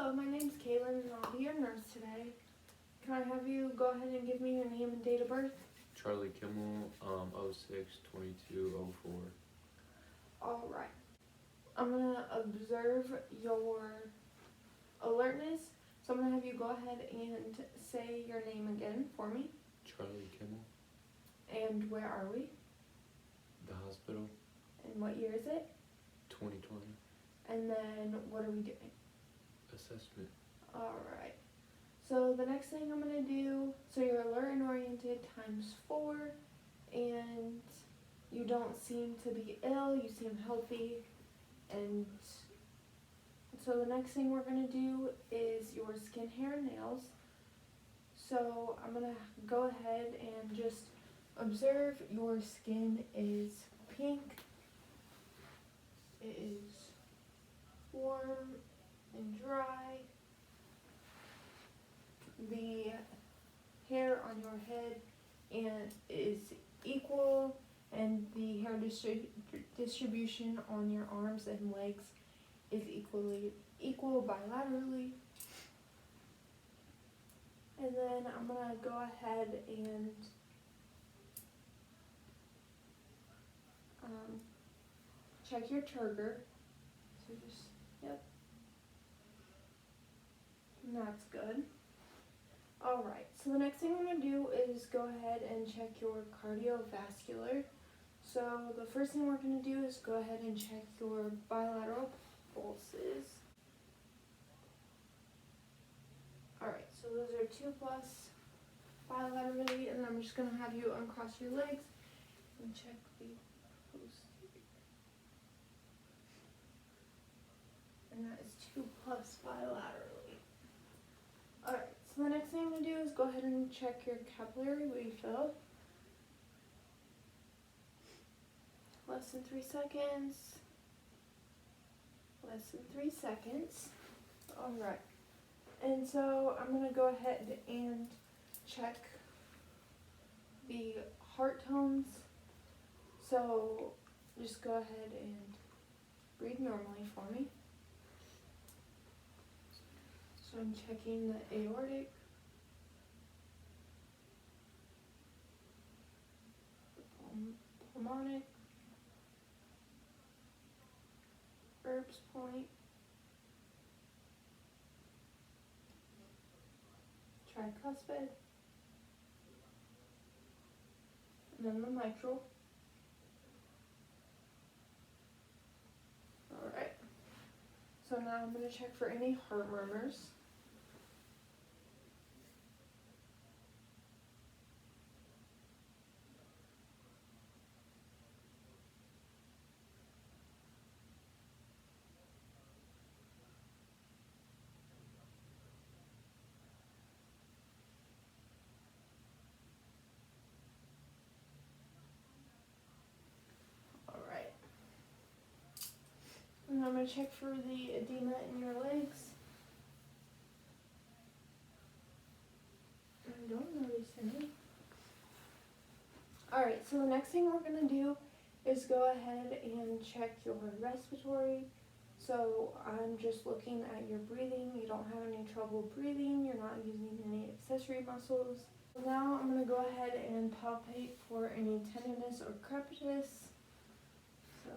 Hello, my name's Kaylin and I'll be your nurse today. Can I have you go ahead and give me your name and date of birth? Charlie Kimmel, 06-22-04. Alright. I'm going to observe your alertness. So I'm going to have you go ahead and say your name again for me. Charlie Kimmel. And where are we? The hospital. And what year is it? 2020. And then what are we doing? Assessment. Alright. So the next thing I'm going to do, so you're alert and oriented ×4, and you don't seem to be ill, you seem healthy, and so the next thing we're going to do is your skin, hair, and nails. So I'm going to go ahead and just observe your skin is pink, it is warm and dry. The hair on your head and is equal, and the hair distribution on your arms and legs is equal bilaterally. And then I'm gonna go ahead and check your turgor. So just, yep. And that's good. Alright, so the next thing I'm going to do is go ahead and check your cardiovascular. So the first thing we're going to do is go ahead and check your bilateral pulses. Alright, so those are 2+ bilaterally, and I'm just going to have you uncross your legs and check the posterior. And that is 2+ bilaterally. Alright. So the next thing I'm going to do is go ahead and check your capillary refill. Less than 3 seconds. Less than 3 seconds. Alright. And so I'm going to go ahead and check the heart tones. So just go ahead and breathe normally for me. So I'm checking the aortic, the pulmonic, Erb's point, tricuspid, and then the mitral. Alright. So now I'm going to check for any heart murmurs. Alright. And I'm going to check for the edema in your legs. I don't notice any. Alright, so the next thing we're going to do is go ahead and check your respiratory. So I'm just looking at your breathing. You don't have any trouble breathing. You're not using any accessory muscles. Now I'm going to go ahead and palpate for any tenderness or crepitus. So,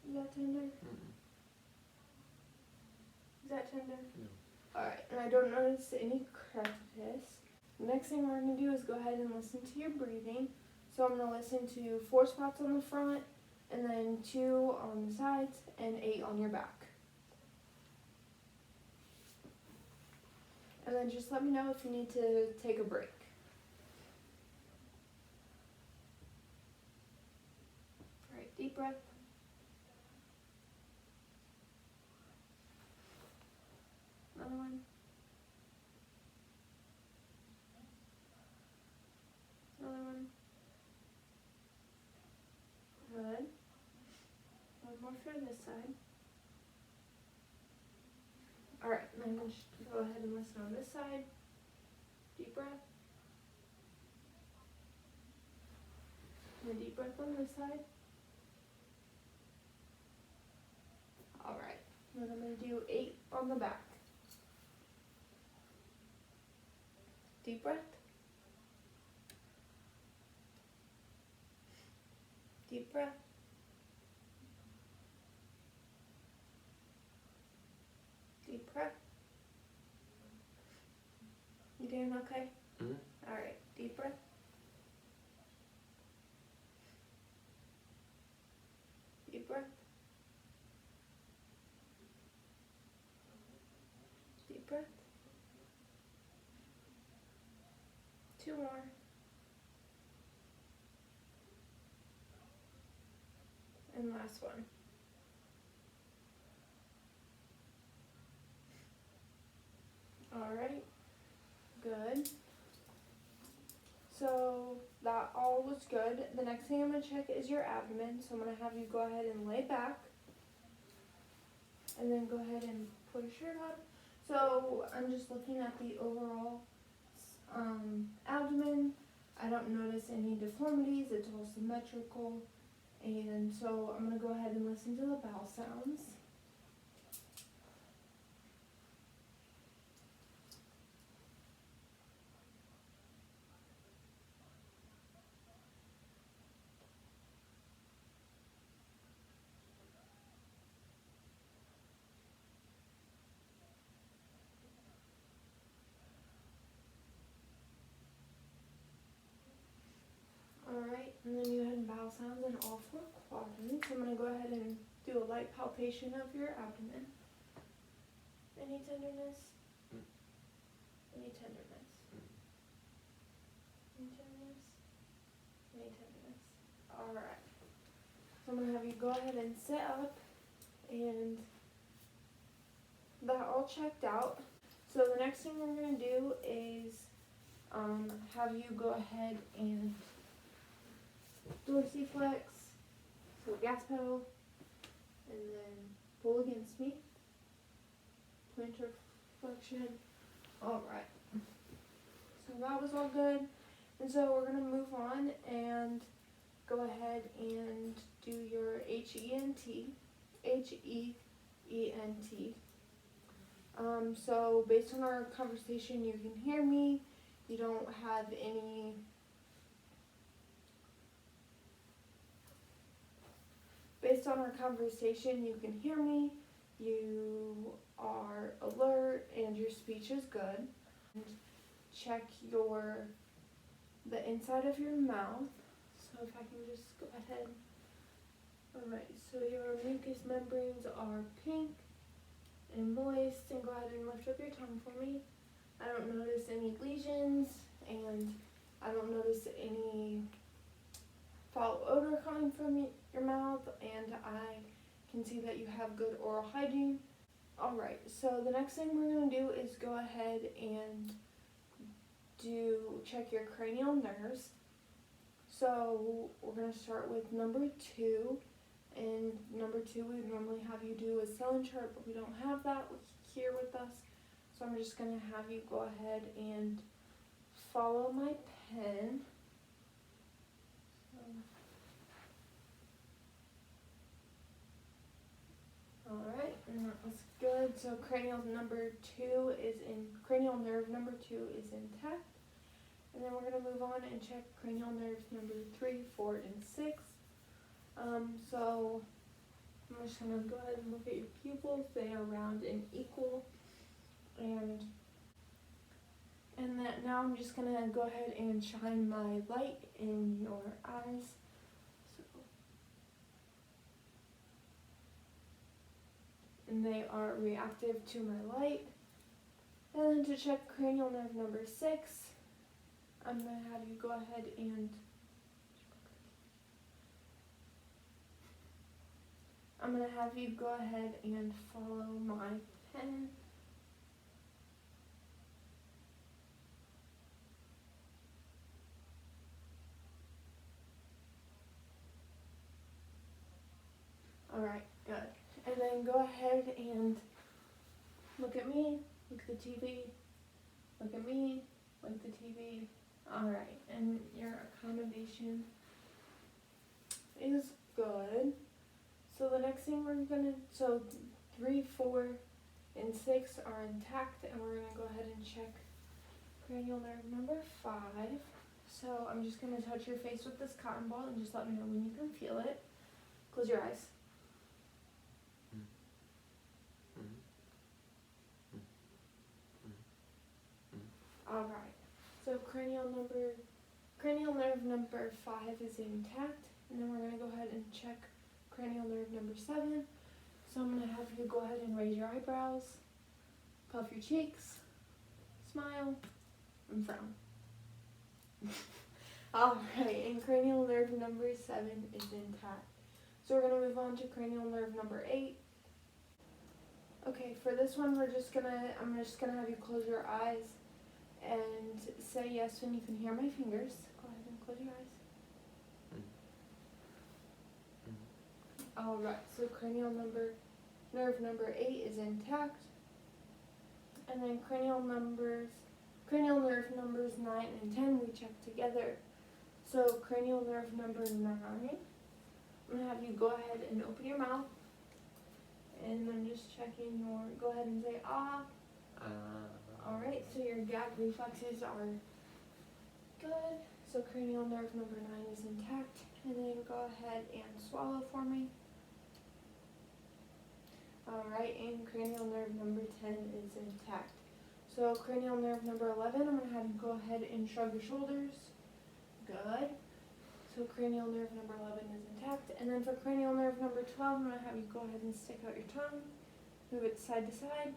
is that tender? Mm-mm. Is that tender? No. Alright, and I don't notice any crepitus. The next thing we're going to do is go ahead and listen to your breathing. So I'm going to listen to 4 spots on the front, and then 2 on the sides, and 8 on your back. And then just let me know if you need to take a break. Alright, deep breath. Another one. Another one. Good. One more for this side. Alright, then just go ahead and listen on this side. Deep breath. And a deep breath on this side. Alright. then I'm going to do 8 on the back. Deep breath. Deep breath. Deep breath. You doing okay? Mm-hmm. Alright, deep breath. Deep breath. Deep breath. 2 more. And last one. Alright, good. So that all was good. The next thing I'm going to check is your abdomen. So I'm going to have you go ahead and lay back. And then go ahead and put a shirt on. So I'm just looking at the overall abdomen. I don't notice any deformities. It's all symmetrical. And so I'm going to go ahead and listen to the bowel sounds. Alright, and then you had bowel sounds in all 4 quadrants. I'm going to go ahead and do a light palpation of your abdomen. Any tenderness? Mm. Any tenderness? Mm. Any tenderness? Any tenderness? Alright. So I'm going to have you go ahead and sit up, and that all checked out. So the next thing we're going to do is have you go ahead and dorsiflex, so gas pedal, and then pull against me, plantar flexion. Alright, so that was all good, and so we're going to move on and go ahead and do your H-E-N-T. So based on our conversation, you can hear me, you don't have any based on our conversation, you can hear me, you are alert, and your speech is good. And check the inside of your mouth. So if I can just go ahead. Alright, so your mucous membranes are pink and moist, and go ahead and lift up your tongue for me. I don't notice any lesions, and I don't notice any foul odor coming from your mouth, and I can see that you have good oral hygiene. Alright, so the next thing we're going to do is go ahead and check your cranial nerves. So we're going to start with number 2, and number 2 we would normally have you do a Snellen chart, but we don't have that here with us. So I'm just going to have you go ahead and follow my pen. Alright, and that was good. So cranial nerve number 2 is intact. And then we're going to move on and check cranial nerves number 3, 4, and 6. So I'm just going to go ahead and look at your pupils. They are round and equal. And that now I'm just going to go ahead and shine my light in your eyes. And they are reactive to my light. And then to check cranial nerve number 6, I'm going to have you go ahead and follow my pen. Alright, good. And then go ahead and look at me, look at the TV, look at me, look at the TV. Alright, and your accommodation is good. So the next thing 3, 4, and 6 are intact, and we're going to go ahead and check cranial nerve number 5. So I'm just going to touch your face with this cotton ball and just let me know when you can feel it. Close your eyes. Alright, so cranial nerve number 5 is intact, and then we're going to go ahead and check cranial nerve number 7. So I'm going to have you go ahead and raise your eyebrows, puff your cheeks, smile, and frown. Alright, and cranial nerve number 7 is intact. So we're going to move on to cranial nerve number 8. Okay, for this one I'm just gonna have you close your eyes and say yes when you can hear my fingers. Go ahead and close your eyes. Alright, so cranial nerve number 8 is intact. And then cranial nerve numbers 9 and 10 we check together. So cranial nerve number 9, I'm gonna have you go ahead and open your mouth. And I'm just checking go ahead and say ah. Alright, so your gag reflexes are good. So cranial nerve number 9 is intact. And then go ahead and swallow for me. Alright, and cranial nerve number 10 is intact. So cranial nerve number 11, I'm going to have you go ahead and shrug your shoulders. Good. So cranial nerve number 11 is intact. And then for cranial nerve number 12, I'm going to have you go ahead and stick out your tongue. Move it side to side.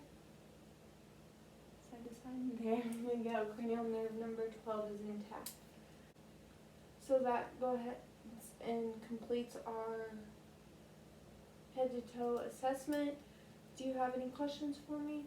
Side to side. There we go. Cranial nerve number 12 is intact. So that go ahead and completes our head to toe assessment. Do you have any questions for me?